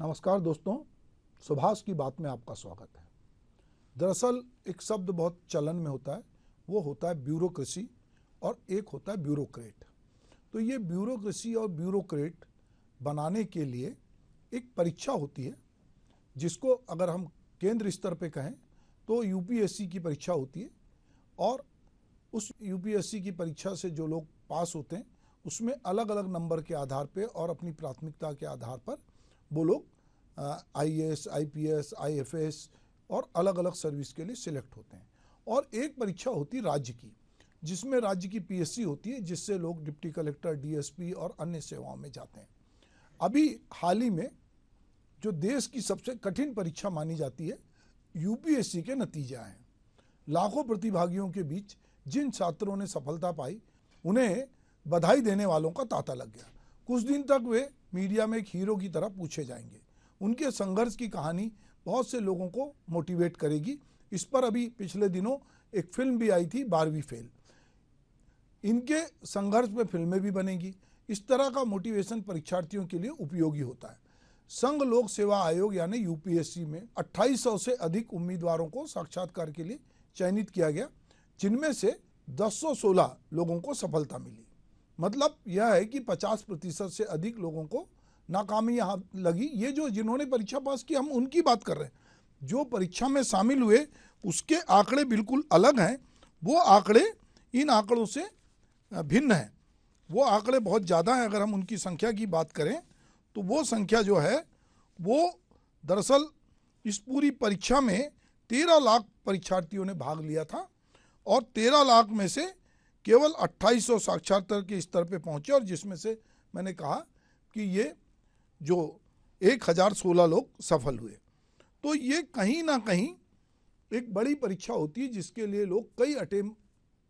नमस्कार दोस्तों, सुभाष की बात में आपका स्वागत है। दरअसल एक शब्द बहुत चलन में होता है, वो होता है ब्यूरोक्रेसी और एक होता है ब्यूरोक्रेट। तो ये ब्यूरोक्रेसी और ब्यूरोक्रेट बनाने के लिए एक परीक्षा होती है, जिसको अगर हम केंद्र स्तर पे कहें तो यूपीएससी की परीक्षा होती है। और उस यूपीएससी की परीक्षा से जो लोग पास होते हैं उसमें अलग अलग नंबर के आधार पे और अपनी प्राथमिकता के आधार पर वो लोग आईएएस, आईपीएस, आईएफएस और अलग अलग सर्विस के लिए सिलेक्ट होते हैं। और एक परीक्षा होती है राज्य की, जिसमें राज्य की पीएससी होती है, जिससे लोग डिप्टी कलेक्टर, डीएसपी और अन्य सेवाओं में जाते हैं। अभी हाल ही में जो देश की सबसे कठिन परीक्षा मानी जाती है, यूपीएससी के नतीजे आए। लाखों प्रतिभागियों के बीच जिन छात्रों ने सफलता पाई, उन्हें बधाई देने वालों का तांता लग गया। कुछ दिन तक वे मीडिया में एक हीरो की तरह पूछे जाएंगे। उनके संघर्ष की कहानी बहुत से लोगों को मोटिवेट करेगी। इस पर अभी पिछले दिनों एक फिल्म भी आई थी, 12वीं फेल। इनके संघर्ष में फिल्में भी बनेगी। इस तरह का मोटिवेशन परीक्षार्थियों के लिए उपयोगी होता है। संघ लोक सेवा आयोग यानी यूपीएससी में 2800 से अधिक उम्मीदवारों को साक्षात्कार के लिए चयनित किया गया, जिनमें से 1016 लोगों को सफलता मिली। मतलब यह है कि 50% से अधिक लोगों को नाकामी यहाँ लगी। ये जो जिन्होंने परीक्षा पास की, हम उनकी बात कर रहे हैं। जो परीक्षा में शामिल हुए उसके आंकड़े बिल्कुल अलग हैं। वो आंकड़े इन आंकड़ों से भिन्न हैं। वो आंकड़े बहुत ज़्यादा हैं। अगर हम उनकी संख्या की बात करें तो वो संख्या जो है वो दरअसल इस पूरी परीक्षा में 13 लाख परीक्षार्थियों ने भाग लिया था और 13 लाख में से केवल 2800 साक्षात्कार के स्तर पे पहुंचे, और जिसमें से मैंने कहा कि ये जो 1016 लोग सफल हुए। तो ये कहीं ना कहीं एक बड़ी परीक्षा होती है, जिसके लिए लोग कई अटेम्प्ट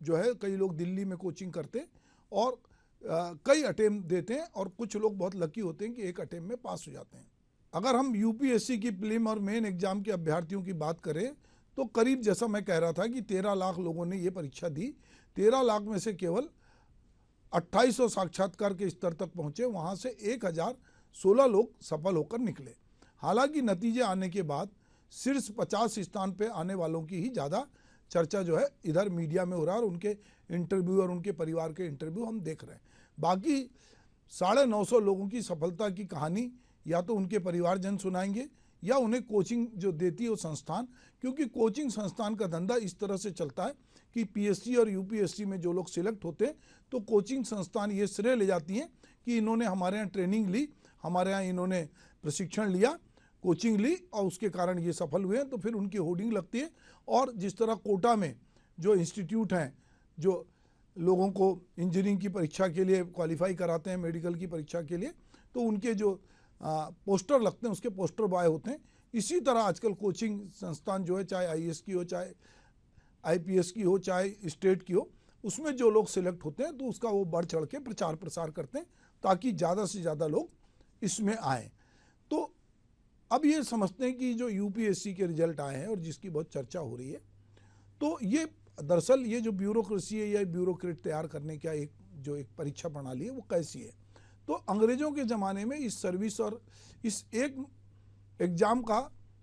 जो है, कई लोग दिल्ली में कोचिंग करते और कई अटेम्प्ट देते हैं, और कुछ लोग बहुत लकी होते हैं कि एक अटेम्प्ट में पास हो जाते हैं। अगर हम यूपीएससी की प्रीलिम और मेन एग्जाम के अभ्यर्थियों की बात करें तो करीब, जैसा मैं कह रहा था कि 13 लाख लोगों ने ये परीक्षा दी। 13 लाख में से केवल 2800 साक्षात्कार के स्तर तक पहुंचे। वहां से 1016 लोग सफल होकर निकले। हालांकि नतीजे आने के बाद शीर्ष 50 स्थान पे आने वालों की ही ज़्यादा चर्चा जो है इधर मीडिया में हो रहा है, और उनके इंटरव्यू और उनके परिवार के इंटरव्यू हम देख रहे हैं। बाकी 950 लोगों की सफलता की कहानी या तो उनके परिवारजन सुनाएंगे या उन्हें कोचिंग जो देती है वो संस्थान, क्योंकि कोचिंग संस्थान का धंधा इस तरह से चलता है कि पीएससी और यूपीएससी में जो लोग सिलेक्ट होते हैं तो कोचिंग संस्थान ये श्रेय ले जाती हैं कि इन्होंने हमारे यहाँ ट्रेनिंग ली, हमारे यहाँ इन्होंने प्रशिक्षण लिया, कोचिंग ली, और उसके कारण ये सफल हुए हैं। तो फिर उनकी होर्डिंग लगती है। और जिस तरह कोटा में जो इंस्टीट्यूट हैं जो लोगों को इंजीनियरिंग की परीक्षा के लिए क्वालिफाई कराते हैं, मेडिकल की परीक्षा के लिए, तो उनके जो पोस्टर लगते हैं उसके पोस्टर बॉय होते हैं। इसी तरह आजकल कोचिंग संस्थान जो है, चाहे आईएएस की हो, चाहे आईपीएस की हो, चाहे स्टेट की हो, उसमें जो लोग सिलेक्ट होते हैं तो उसका वो बढ़ चढ़ के प्रचार प्रसार करते हैं ताकि ज़्यादा से ज़्यादा लोग इसमें आएँ। तो अब ये समझते हैं कि जो यूपीएससी के रिजल्ट आए हैं और जिसकी बहुत चर्चा हो रही है, तो ये दरअसल ये जो ब्यूरोक्रेसी है या ब्यूरोक्रेट तैयार करने का एक परीक्षा प्रणाली है वो कैसी है। तो अंग्रेजों के ज़माने में इस सर्विस और इस एक एग्ज़ाम का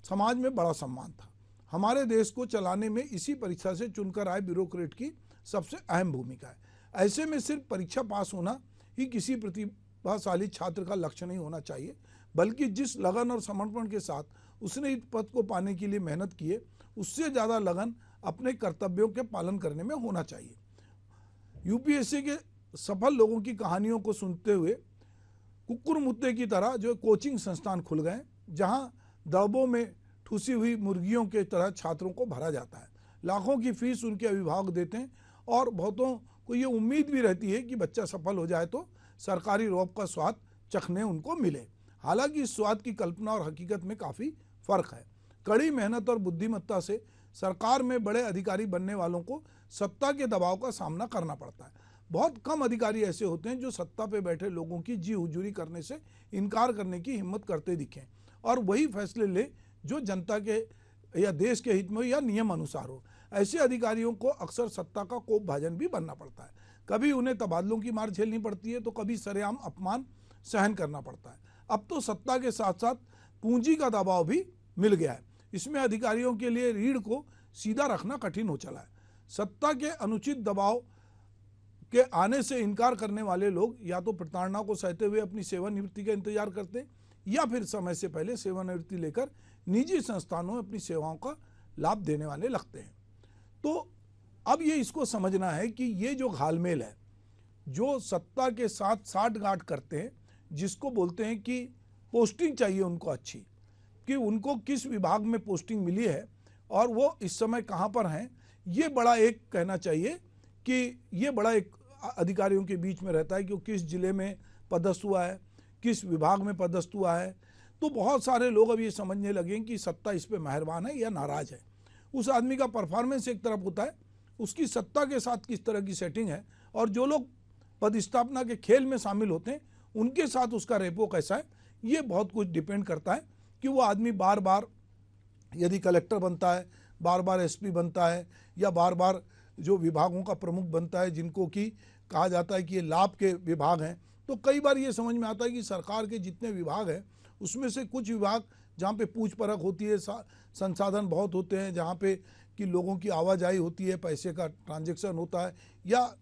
समाज में बड़ा सम्मान था। हमारे देश को चलाने में इसी परीक्षा से चुनकर आए ब्यूरोक्रेट की सबसे अहम भूमिका है। ऐसे में सिर्फ परीक्षा पास होना ही किसी प्रतिभाशाली छात्र का लक्ष्य नहीं होना चाहिए, बल्कि जिस लगन और समर्पण के साथ उसने इस पद को पाने के लिए मेहनत की है, उससे ज़्यादा लगन अपने कर्तव्यों के पालन करने में होना चाहिए। यूपीएससी के सफल लोगों की कहानियों को सुनते हुए कुक्कुर मुत्ते की तरह जो कोचिंग संस्थान खुल गए, जहां दड़बों में ठूसी हुई मुर्गियों के तरह छात्रों को भरा जाता है। लाखों की फीस उनके अभिभावक देते हैं और बहुतों को ये उम्मीद भी रहती है कि बच्चा सफल हो जाए तो सरकारी रौब का स्वाद चखने उनको मिले। हालांकि इस स्वाद की कल्पना और हकीकत में काफ़ी फ़र्क है। कड़ी मेहनत और बुद्धिमत्ता से सरकार में बड़े अधिकारी बनने वालों को सत्ता के दबाव का सामना करना पड़ता है। बहुत कम अधिकारी ऐसे होते हैं जो सत्ता पे बैठे लोगों की जी हुजूरी करने से इनकार करने की हिम्मत करते दिखें और वही फैसले ले जो जनता के या देश के हित में या नियम अनुसार हो। ऐसे अधिकारियों को अक्सर सत्ता का कोप भाजन भी बनना पड़ता है। कभी उन्हें तबादलों की मार झेलनी पड़ती है तो कभी सरेआम अपमान सहन करना पड़ता है। अब तो सत्ता के साथ साथ पूंजी का दबाव भी मिल गया है। इसमें अधिकारियों के लिए रीढ़ को सीधा रखना कठिन हो चला है। सत्ता के अनुचित दबाव के आने से इनकार करने वाले लोग या तो प्रताड़ना को सहते हुए अपनी सेवानिवृत्ति का इंतजार करते या फिर समय से पहले सेवानिवृत्ति लेकर निजी संस्थानों में अपनी सेवाओं का लाभ देने वाले लगते हैं। तो अब ये इसको समझना है कि ये जो घालमेल है, जो सत्ता के साथ साठगांठ करते हैं, जिसको बोलते हैं कि पोस्टिंग चाहिए उनको अच्छी, कि उनको किस विभाग में पोस्टिंग मिली है और वो इस समय कहाँ पर हैं, ये बड़ा एक कहना चाहिए कि ये बड़ा एक अधिकारियों के बीच में रहता है कि वो किस जिले में पदस्थ हुआ है, किस विभाग में पदस्थ हुआ है। तो बहुत सारे लोग अब ये समझने लगे कि सत्ता इस पे मेहरबान है या नाराज है। उस आदमी का परफॉर्मेंस एक तरफ होता है, उसकी सत्ता के साथ किस तरह की सेटिंग है, और जो लोग पदस्थापना के खेल में शामिल होते हैं उनके साथ उसका रेपो कैसा है, ये बहुत कुछ डिपेंड करता है कि वो आदमी बार बार यदि कलेक्टर बनता है, बार बार एसपी बनता है, या बार बार जो विभागों का प्रमुख बनता है जिनको कि कहा जाता है कि ये लाभ के विभाग हैं, तो कई बार ये समझ में आता है कि सरकार के जितने विभाग हैं उसमें से कुछ विभाग जहाँ पे पूछ परख होती है, संसाधन बहुत होते हैं, जहाँ पे कि लोगों की आवाजाही होती है, पैसे का ट्रांजैक्शन होता है, या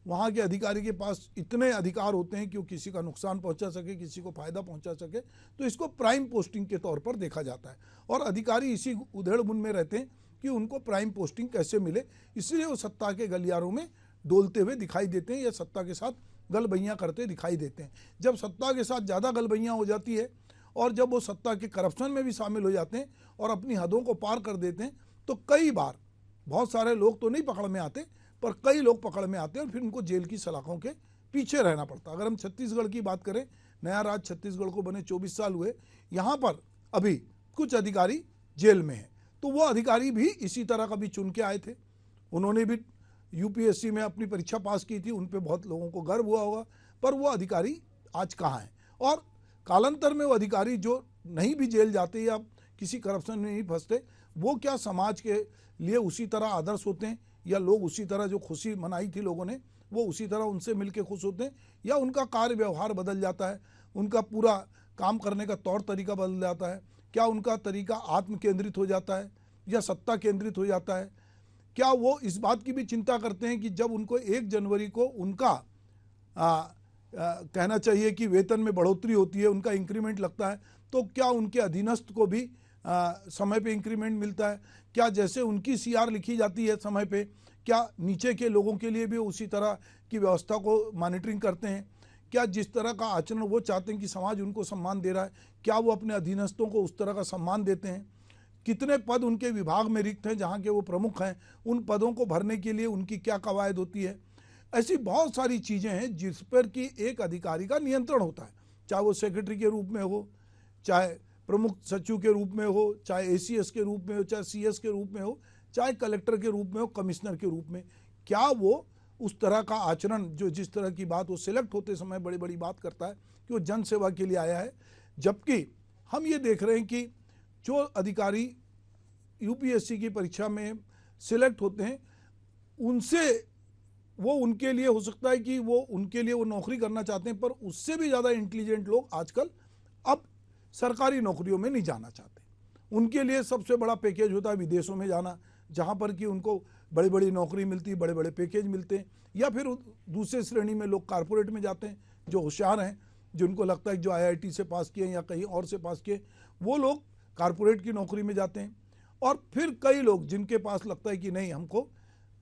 वहाँ के अधिकारी के पास इतने अधिकार होते हैं कि वो किसी का नुकसान पहुँचा सके, किसी को फायदा पहुँचा सके, तो इसको प्राइम पोस्टिंग के तौर पर देखा जाता है। और अधिकारी इसी उधेड़-बुन में रहते हैं कि उनको प्राइम पोस्टिंग कैसे मिले, इसलिए वो सत्ता के गलियारों में डोलते हुए दिखाई देते हैं या सत्ता के साथ गलबैयाँ करते दिखाई देते हैं। जब सत्ता के साथ ज़्यादा गलबैयाँ हो जाती है और जब वो सत्ता के करप्शन में भी शामिल हो जाते हैं और अपनी हदों को पार कर देते हैं, तो कई बार बहुत सारे लोग तो नहीं पकड़ में आते, पर कई लोग पकड़ में आते हैं और फिर उनको जेल की सलाखों के पीछे रहना पड़ता। अगर हम छत्तीसगढ़ की बात करें, नया राज्य छत्तीसगढ़ को बने 24 साल हुए, यहाँ पर अभी कुछ अधिकारी जेल में हैं। तो वो अधिकारी भी इसी तरह का भी चुन के आए थे, उन्होंने भी यूपीएससी में अपनी परीक्षा पास की थी, उन पे बहुत लोगों को गर्व हुआ होगा, पर वो अधिकारी आज कहाँ हैं। और कालांतर में वो अधिकारी जो नहीं भी जेल जाते या किसी करप्शन में नहीं फंसते, वो क्या समाज के लिए उसी तरह आदर्श होते हैं, या लोग उसी तरह जो खुशी मनाई थी लोगों ने वो उसी तरह उनसे मिलके खुश होते हैं, या उनका कार्य व्यवहार बदल जाता है, उनका पूरा काम करने का तौर तरीका बदल जाता है, क्या उनका तरीका आत्म केंद्रित हो जाता है या सत्ता केंद्रित हो जाता है, क्या वो इस बात की भी चिंता करते हैं कि जब उनको 1 जनवरी को उनका कहना चाहिए कि वेतन में बढ़ोतरी होती है, उनका इंक्रीमेंट लगता है, तो क्या उनके अधीनस्थ को भी समय पे इंक्रीमेंट मिलता है, क्या जैसे उनकी सीआर लिखी जाती है समय पे, क्या नीचे के लोगों के लिए भी उसी तरह की व्यवस्था को मॉनिटरिंग करते हैं, क्या जिस तरह का आचरण वो चाहते हैं कि समाज उनको सम्मान दे रहा है, क्या वो अपने अधीनस्थों को उस तरह का सम्मान देते हैं, कितने पद उनके विभाग में रिक्त हैं जहाँ के वो प्रमुख हैं, उन पदों को भरने के लिए उनकी क्या कवायद होती है। ऐसी बहुत सारी चीज़ें हैं जिस पर कि एक अधिकारी का नियंत्रण होता है, चाहे वो सेक्रेटरी के रूप में हो, चाहे प्रमुख सचिव के रूप में हो, चाहे एसीएस के रूप में हो, चाहे सीएस के रूप में हो, चाहे कलेक्टर के रूप में हो, कमिश्नर के रूप में, क्या वो उस तरह का आचरण जो जिस तरह की बात वो सिलेक्ट होते समय बड़ी बड़ी बात करता है कि वो जन सेवा के लिए आया है। जबकि हम ये देख रहे हैं कि जो अधिकारी यूपीएससी की परीक्षा में सिलेक्ट होते हैं उनसे वो उनके लिए हो सकता है कि वो उनके लिए वो नौकरी करना चाहते हैं, पर उससे भी ज़्यादा इंटेलिजेंट लोग आजकल अब सरकारी नौकरियों में नहीं जाना चाहते। उनके लिए सबसे बड़ा पैकेज होता है विदेशों में जाना, जहाँ पर कि उनको बड़ी बड़ी नौकरी मिलती है, बड़े बड़े पैकेज मिलते हैं, या फिर दूसरे श्रेणी में लोग कारपोरेट में जाते हैं, जो होशियार हैं, जिनको लगता है जो आईआईटी से पास किए या कहीं और से पास किए, वो लोग कारपोरेट की नौकरी में जाते हैं। और फिर कई लोग जिनके पास लगता है कि नहीं हमको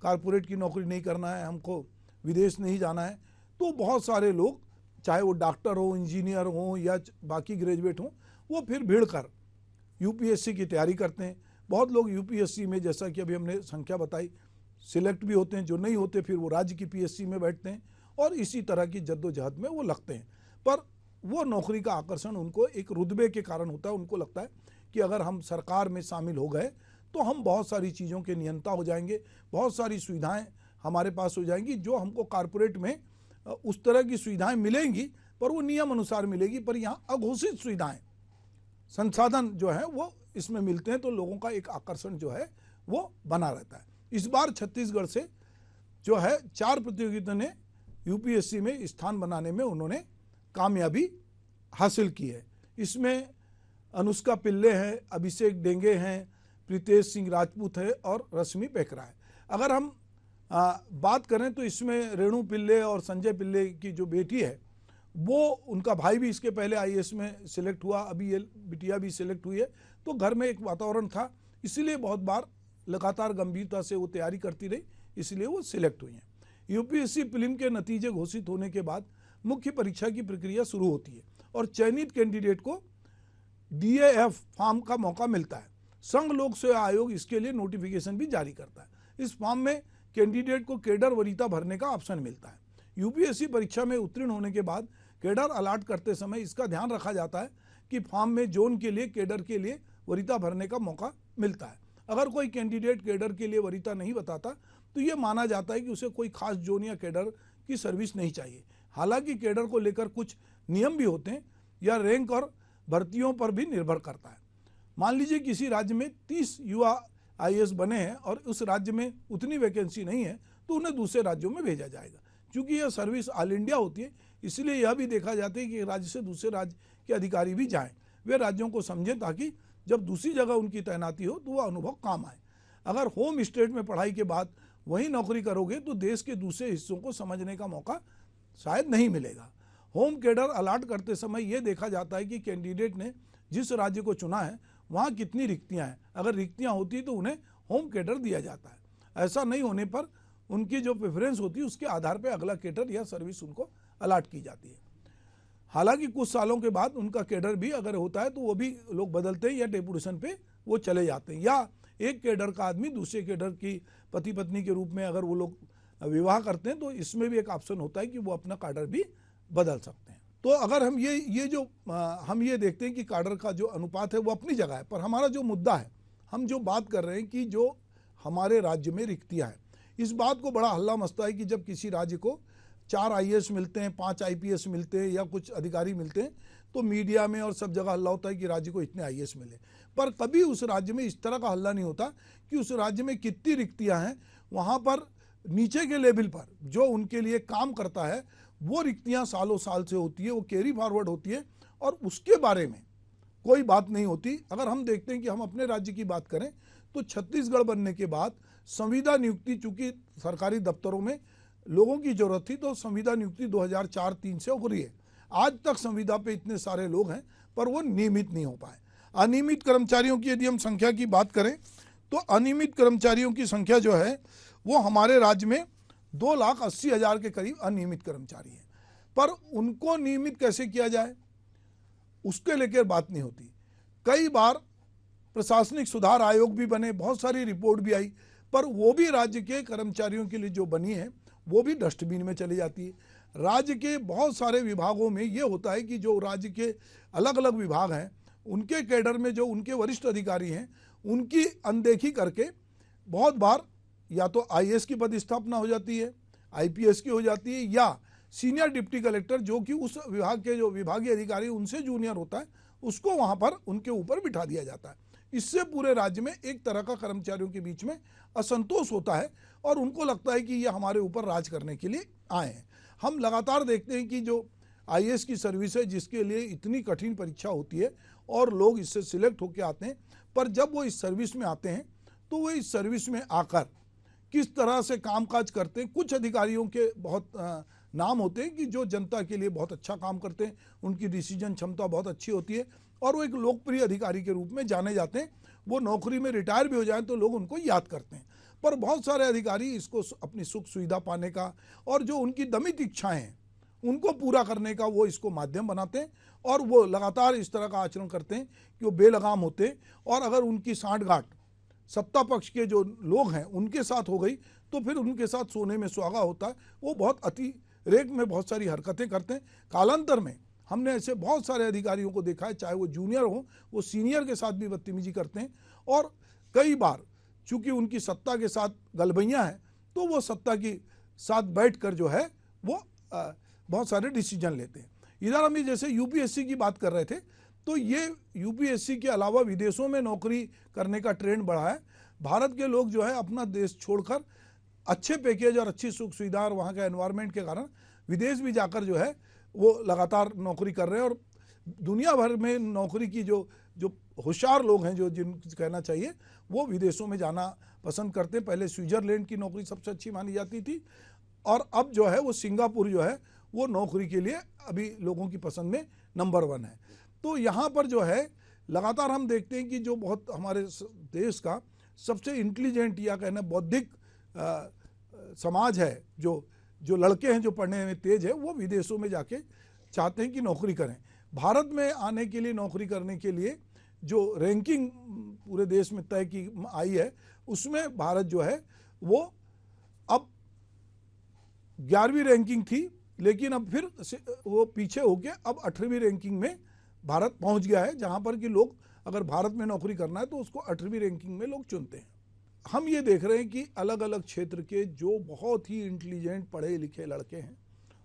कारपोरेट की नौकरी नहीं करना है, हमको विदेश नहीं जाना है, तो बहुत सारे लोग चाहे वो डॉक्टर हो, इंजीनियर हो या बाकी ग्रेजुएट हों, वो फिर भीड़ कर यूपीएससी की तैयारी करते हैं। बहुत लोग यूपीएससी में जैसा कि अभी हमने संख्या बताई सिलेक्ट भी होते हैं, जो नहीं होते फिर वो राज्य की पीएससी में बैठते हैं और इसी तरह की जद्दोजहद में वो लगते हैं। पर वो नौकरी का आकर्षण उनको एक रुतबे के कारण होता है, उनको लगता है कि अगर हम सरकार में शामिल हो गए तो हम बहुत सारी चीज़ों के नियंता हो जाएंगे, बहुत सारी सुविधाएं हमारे पास हो जाएंगी जो हमको कारपोरेट में उस तरह की सुविधाएं मिलेंगी, पर वो नियम अनुसार मिलेगी, पर यहाँ अघोषित सुविधाएं संसाधन जो है वो इसमें मिलते हैं, तो लोगों का एक आकर्षण जो है वो बना रहता है। इस बार छत्तीसगढ़ से जो है 4 प्रतियोगिता ने यूपीएससी में स्थान बनाने में उन्होंने कामयाबी हासिल की है। इसमें अनुष्का पिल्ले है, अभिषेक डेंगे हैं, प्रीतेश सिंह राजपूत है और रश्मि पेखरा है। अगर हम बात करें तो इसमें रेणु पिल्ले और संजय पिल्ले की जो बेटी है वो, उनका भाई भी इसके पहले आईएएस में सिलेक्ट हुआ, अभी ये बिटिया भी सिलेक्ट हुई है। तो घर में एक वातावरण था, इसीलिए बहुत बार लगातार गंभीरता से वो तैयारी करती रही, इसलिए वो सिलेक्ट हुई हैं। यूपीएससी प्रीलिम के नतीजे घोषित होने के बाद मुख्य परीक्षा की प्रक्रिया शुरू होती है और चयनित कैंडिडेट को डीएएफ फॉर्म का मौका मिलता है। संघ लोक सेवा आयोग इसके लिए नोटिफिकेशन भी जारी करता है। इस फॉर्म में कैंडिडेट को कैडर वरीयता भरने का ऑप्शन मिलता है। यूपीएससी परीक्षा में उत्तीर्ण होने के बाद कैडर अलॉट करते समय इसका ध्यान रखा जाता है कि फॉर्म में जोन के लिए कैडर के लिए वरीयता भरने का मौका मिलता है। अगर कोई कैंडिडेट कैडर के लिए वरीयता नहीं बताता तो ये माना जाता है कि उसे कोई खास जोन या कैडर की सर्विस नहीं चाहिए। हालांकि कैडर को लेकर कुछ नियम भी होते हैं या रैंक और भर्तियों पर भी निर्भर करता है। मान लीजिए किसी राज्य में 30 युवा आईएएस बने हैं और उस राज्य में उतनी वैकेंसी नहीं है तो उन्हें दूसरे राज्यों में भेजा जाएगा। क्योंकि यह सर्विस ऑल इंडिया होती है, इसलिए यह भी देखा जाता है कि राज्य से दूसरे राज्य के अधिकारी भी जाएं, वे राज्यों को समझें ताकि जब दूसरी जगह उनकी तैनाती हो तो वह अनुभव काम आए। अगर होम स्टेट में पढ़ाई के बाद वहीं नौकरी करोगे तो देश के दूसरे हिस्सों को समझने का मौका शायद नहीं मिलेगा। होम कैडर अलॉट करते समय यह देखा जाता है कि कैंडिडेट ने जिस राज्य को चुना है वहाँ कितनी रिक्तियाँ हैं। अगर रिक्तियाँ होती तो उन्हें होम कैडर दिया जाता है। ऐसा नहीं होने पर उनकी जो प्रेफरेंस होती है उसके आधार पर अगला कैडर या सर्विस उनको अलॉट की जाती है। हालांकि कुछ सालों के बाद उनका कैडर भी अगर होता है तो वो भी लोग बदलते हैं या डेपुटेशन पे वो चले जाते हैं, या एक कैडर का आदमी दूसरे कैडर की पति पत्नी के रूप में अगर वो लोग विवाह करते हैं तो इसमें भी एक ऑप्शन होता है कि वो अपना कैडर भी बदल सकते हैं। तो अगर हम हम ये देखते हैं कि कैडर का जो अनुपात है वो अपनी जगह है, पर हमारा जो मुद्दा है, हम जो बात कर रहे हैं कि जो हमारे राज्य में रिक्तियाँ हैं, इस बात को बड़ा हल्ला मचता है कि जब किसी राज्य को 4 आईएएस मिलते हैं, 5 आईपीएस मिलते हैं या कुछ अधिकारी मिलते हैं तो मीडिया में और सब जगह हल्ला होता है कि राज्य को इतने आईएएस मिले। पर कभी उस राज्य में इस तरह का हल्ला नहीं होता कि उस राज्य में कितनी रिक्तियां हैं। वहाँ पर नीचे के लेवल पर जो उनके लिए काम करता है वो रिक्तियां सालों साल से होती है, वो कैरी फॉरवर्ड होती है और उसके बारे में कोई बात नहीं होती। अगर हम देखते हैं कि हम अपने राज्य की बात करें तो छत्तीसगढ़ बनने के बाद संविदा नियुक्ति, चूंकि सरकारी दफ्तरों में लोगों की जरूरत थी तो संविदा नियुक्ति 2004-03 से हो रही है। आज तक संविदा पे इतने सारे लोग हैं पर वो नियमित नहीं हो पाए। अनियमित कर्मचारियों की यदि हम संख्या की बात करें तो अनियमित कर्मचारियों की संख्या जो है वो हमारे राज्य में 2,80,000 के करीब अनियमित कर्मचारी हैं। पर उनको नियमित कैसे किया जाए उसके लेकर बात नहीं होती। कई बार प्रशासनिक सुधार आयोग भी बने, बहुत सारी रिपोर्ट भी आई, पर वो भी राज्य के कर्मचारियों के लिए जो बनी है वो भी डस्टबिन में चली जाती है। राज्य के बहुत सारे विभागों में ये होता है कि जो राज्य के अलग अलग विभाग हैं उनके कैडर में जो उनके वरिष्ठ अधिकारी हैं उनकी अनदेखी करके बहुत बार या तो आईएएस की पदस्थापना हो जाती है, आईपीएस की हो जाती है, या सीनियर डिप्टी कलेक्टर जो कि उस विभाग के जो विभागीय अधिकारी उनसे जूनियर होता है उसको वहाँ पर उनके ऊपर बिठा दिया जाता है। इससे पूरे राज्य में एक तरह का कर्मचारियों के बीच में असंतोष होता है और उनको लगता है कि ये हमारे ऊपर राज करने के लिए आए हैं। हम लगातार देखते हैं कि जो आईएएस की सर्विस है जिसके लिए इतनी कठिन परीक्षा होती है और लोग इससे सिलेक्ट होकर आते हैं, पर जब वो इस सर्विस में आते हैं तो वो इस सर्विस में आकर किस तरह से कामकाज करते हैं। कुछ अधिकारियों के बहुत नाम होते हैं कि जो जनता के लिए बहुत अच्छा काम करते हैं, उनकी डिसीजन क्षमता बहुत अच्छी होती है और वो एक लोकप्रिय अधिकारी के रूप में जाने जाते हैं। वो नौकरी में रिटायर भी हो जाएं तो लोग उनको याद करते हैं। पर बहुत सारे अधिकारी इसको अपनी सुख सुविधा पाने का और जो उनकी दमित इच्छाएं हैं उनको पूरा करने का वो इसको माध्यम बनाते हैं और वो लगातार इस तरह का आचरण करते हैं कि वो बेलगाम होते हैं। और अगर उनकी सांठगांठ सत्ता पक्ष के जो लोग हैं उनके साथ हो गई तो फिर उनके साथ सोने में सुहागा होता है। वो बहुत अतिरेक में बहुत सारी हरकतें करते हैं। कालांतर में हमने ऐसे बहुत सारे अधिकारियों को देखा है, चाहे वो जूनियर हो वो सीनियर के साथ भी बदतमीजी करते हैं और कई बार चूंकि उनकी सत्ता के साथ गलबैयाँ हैं तो वो सत्ता के साथ बैठकर जो है वो बहुत सारे डिसीजन लेते हैं। इधर हम जैसे यूपीएससी की बात कर रहे थे तो ये यूपीएससी के अलावा विदेशों में नौकरी करने का ट्रेंड बढ़ा है। भारत के लोग जो है अपना देश छोड़कर अच्छे पैकेज और अच्छी सुख सुविधा और वहाँ के एनवायरनमेंट के कारण विदेश भी जाकर जो है वो लगातार नौकरी कर रहे हैं और दुनिया भर में नौकरी की जो जो होशियार लोग हैं, जो जिन कहना चाहिए, वो विदेशों में जाना पसंद करते हैं। पहले स्विट्जरलैंड की नौकरी सबसे अच्छी मानी जाती थी और अब जो है वो सिंगापुर जो है वो नौकरी के लिए अभी लोगों की पसंद में नंबर 1 है। तो यहाँ पर जो है लगातार हम देखते हैं कि जो बहुत हमारे देश का सबसे इंटेलिजेंट या कहना बौद्धिक समाज है, जो लड़के हैं जो पढ़ने में तेज है, वो विदेशों में जाके चाहते हैं कि नौकरी करें। भारत में आने के लिए, नौकरी करने के लिए जो रैंकिंग पूरे देश में तय की आई है, उसमें भारत जो है वो अब 11वीं रैंकिंग थी, लेकिन अब फिर वो पीछे होके अब 8वीं रैंकिंग में भारत पहुंच गया है, जहां पर कि लोग अगर भारत में नौकरी करना है तो उसको 8वीं रैंकिंग में लोग चुनते हैं। हम ये देख रहे हैं कि अलग अलग क्षेत्र के जो बहुत ही इंटेलिजेंट पढ़े लिखे लड़के हैं,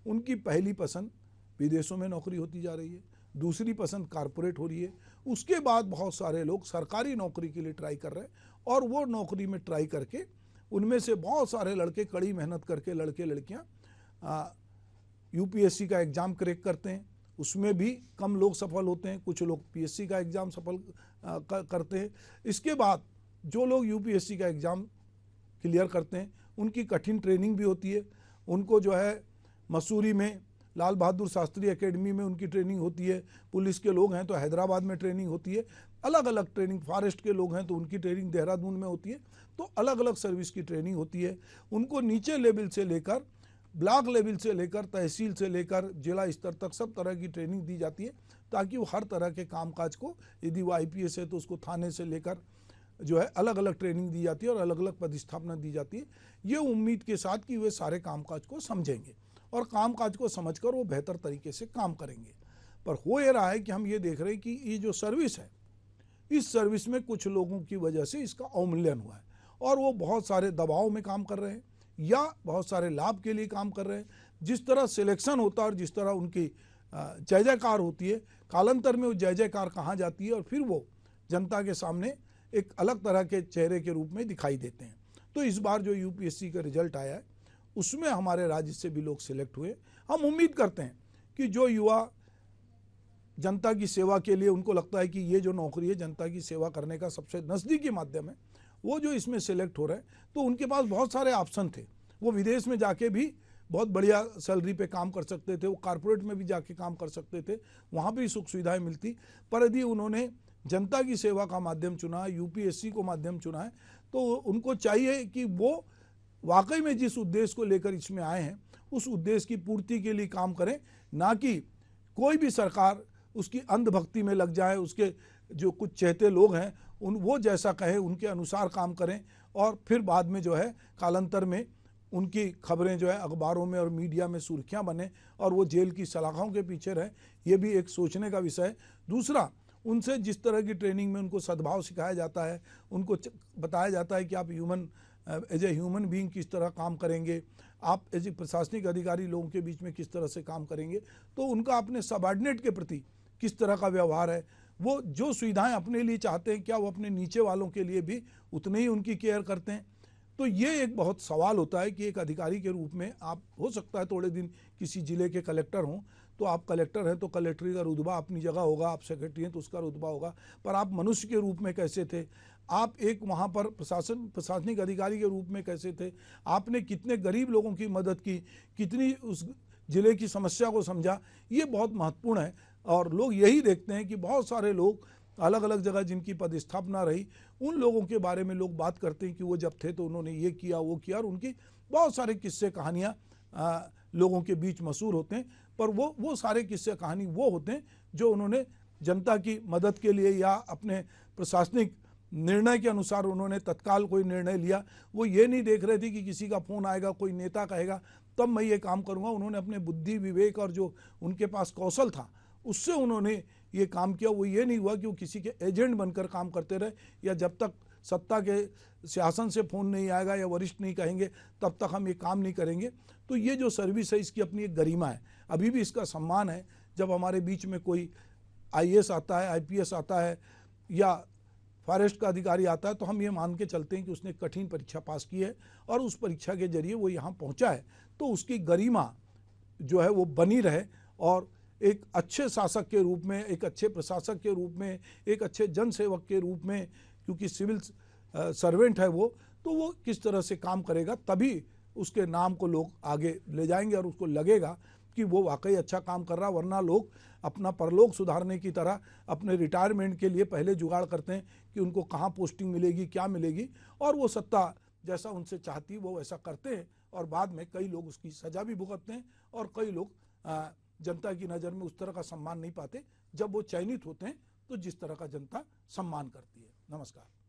उनकी पहली पसंद विदेशों में नौकरी होती जा रही है, दूसरी पसंद कारपोरेट हो रही है, उसके बाद बहुत सारे लोग सरकारी नौकरी के लिए ट्राई कर रहे हैं और वो नौकरी में ट्राई करके उनमें से बहुत सारे लड़के कड़ी मेहनत करके, लड़के लड़कियाँ यूपीएससी का एग्ज़ाम क्रैक करते हैं, उसमें भी कम लोग सफल होते हैं, कुछ लोग पीएससी का एग्ज़ाम सफल करते हैं। इसके बाद जो लोग यूपीएससी का एग्ज़ाम क्लियर करते हैं उनकी कठिन ट्रेनिंग भी होती है, उनको जो है मसूरी में लाल बहादुर शास्त्री एकेडमी में उनकी ट्रेनिंग होती है, पुलिस के लोग हैं तो हैदराबाद में ट्रेनिंग होती है, अलग अलग ट्रेनिंग, फॉरेस्ट के लोग हैं तो उनकी ट्रेनिंग देहरादून में होती है। तो अलग अलग सर्विस की ट्रेनिंग होती है। उनको नीचे लेवल से लेकर, ब्लॉक लेवल से लेकर, तहसील से लेकर जिला स्तर तक सब तरह की ट्रेनिंग दी जाती है, ताकि वो हर तरह के कामकाज को, यदि वो आईपीएस है तो उसको थाने से लेकर जो है अलग अलग ट्रेनिंग दी जाती है और अलग अलग पदस्थापना दी जाती है, ये उम्मीद के साथ कि वे सारे कामकाज को समझेंगे और कामकाज को समझकर वो बेहतर तरीके से काम करेंगे। पर हो ये रहा है कि हम ये देख रहे हैं कि ये जो सर्विस है, इस सर्विस में कुछ लोगों की वजह से इसका अवमूल्यन हुआ है और वो बहुत सारे दबाव में काम कर रहे हैं या बहुत सारे लाभ के लिए काम कर रहे हैं। जिस तरह सिलेक्शन होता है और जिस तरह उनकी जय जयकार होती है, कालांतर में वो जय जयकार कहाँ जाती है और फिर वो जनता के सामने एक अलग तरह के चेहरे के रूप में दिखाई देते हैं। तो इस बार जो यूपीएससी का रिजल्ट आया है उसमें हमारे राज्य से भी लोग सिलेक्ट हुए। हम उम्मीद करते हैं कि जो युवा जनता की सेवा के लिए, उनको लगता है कि ये जो नौकरी है जनता की सेवा करने का सबसे नज़दीकी माध्यम है, वो जो इसमें सिलेक्ट हो रहे हैं तो उनके पास बहुत सारे ऑप्शन थे। वो विदेश में जाके भी बहुत बढ़िया सैलरी पे काम कर सकते थे, वो कॉरपोरेट में भी जाके काम कर सकते थे, वहाँ भी सुख सुविधाएं मिलती। पर यदि उन्होंने जनता की सेवा का माध्यम चुना, यूपीएससी को माध्यम चुना है, तो उनको चाहिए कि वो वाकई में जिस उद्देश्य को लेकर इसमें आए हैं उस उद्देश्य की पूर्ति के लिए काम करें, ना कि कोई भी सरकार उसकी अंधभक्ति में लग जाए, उसके जो कुछ चहेते लोग हैं वो जैसा कहे उनके अनुसार काम करें और फिर बाद में जो है कालांतर में उनकी खबरें जो है अखबारों में और मीडिया में सुर्खियां बने और वो जेल की सलाखों के पीछे रहे। ये भी एक सोचने का विषय है। दूसरा, उनसे जिस तरह की ट्रेनिंग में उनको सद्भाव सिखाया जाता है, उनको बताया जाता है कि आप एज ए ह्यूमन बीइंग किस तरह काम करेंगे, आप एज ए प्रशासनिक अधिकारी लोगों के बीच में किस तरह से काम करेंगे, तो उनका अपने सबऑर्डिनेट के प्रति किस तरह का व्यवहार है, वो जो सुविधाएं अपने लिए चाहते हैं क्या वो अपने नीचे वालों के लिए भी उतने ही उनकी केयर करते हैं। तो ये एक बहुत सवाल होता है कि एक अधिकारी के रूप में आप, हो सकता है थोड़े दिन किसी जिले के कलेक्टर हों, तो आप कलेक्टर हैं तो कलेक्टरी का रुतबा अपनी जगह होगा, आप सेक्रेटरी हैं तो उसका रुतबा होगा, पर आप मनुष्य के रूप में कैसे थे, आप एक वहाँ पर प्रशासनिक अधिकारी के रूप में कैसे थे, आपने कितने गरीब लोगों की मदद की, कितनी उस जिले की समस्या को समझा, ये बहुत महत्वपूर्ण है। और लोग यही देखते हैं कि बहुत सारे लोग अलग अलग जगह जिनकी पदस्थापना रही, उन लोगों के बारे में लोग बात करते हैं कि वो जब थे तो उन्होंने ये किया वो किया, और उनकी बहुत सारे किस्से कहानियाँ लोगों के बीच मशहूर होते हैं। पर वो सारे किस्से कहानी वो होते हैं जो उन्होंने जनता की मदद के लिए या अपने प्रशासनिक निर्णय के अनुसार उन्होंने तत्काल कोई निर्णय लिया। वो ये नहीं देख रहे थे कि किसी का फ़ोन आएगा, कोई नेता कहेगा तब मैं ये काम करूँगा। उन्होंने अपने बुद्धि विवेक और जो उनके पास कौशल था उससे उन्होंने ये काम किया। वो ये नहीं हुआ कि वो किसी के एजेंट बनकर काम करते रहे, या जब तक सत्ता के शासन से फ़ोन नहीं आएगा या वरिष्ठ नहीं कहेंगे तब तक हम ये काम नहीं करेंगे। तो ये जो सर्विस है इसकी अपनी एक गरिमा है, अभी भी इसका सम्मान है। जब हमारे बीच में कोई आईएएस आता है, आईपीएस आता है या फॉरेस्ट का अधिकारी आता है तो हम ये मान के चलते हैं कि उसने कठिन परीक्षा पास की है और उस परीक्षा के जरिए वो यहाँ पहुँचा है, तो उसकी गरिमा जो है वो बनी रहे और एक अच्छे शासक के रूप में, एक अच्छे प्रशासक के रूप में, एक अच्छे जनसेवक के रूप में, क्योंकि सिविल सर्वेंट है वो, तो वो किस तरह से काम करेगा, तभी उसके नाम को लोग आगे ले जाएंगे और उसको लगेगा कि वो वाकई अच्छा काम कर रहा। वरना लोग अपना परलोक सुधारने की तरह अपने रिटायरमेंट के लिए पहले जुगाड़ करते हैं कि उनको कहाँ पोस्टिंग मिलेगी, क्या मिलेगी, और वो सत्ता जैसा उनसे चाहती वो वैसा करते हैं, और बाद में कई लोग उसकी सजा भी भुगतते हैं, और कई लोग जनता की नज़र में उस तरह का सम्मान नहीं पाते जब वो चयनित होते हैं, तो जिस तरह का जनता सम्मान करती है। नमस्कार।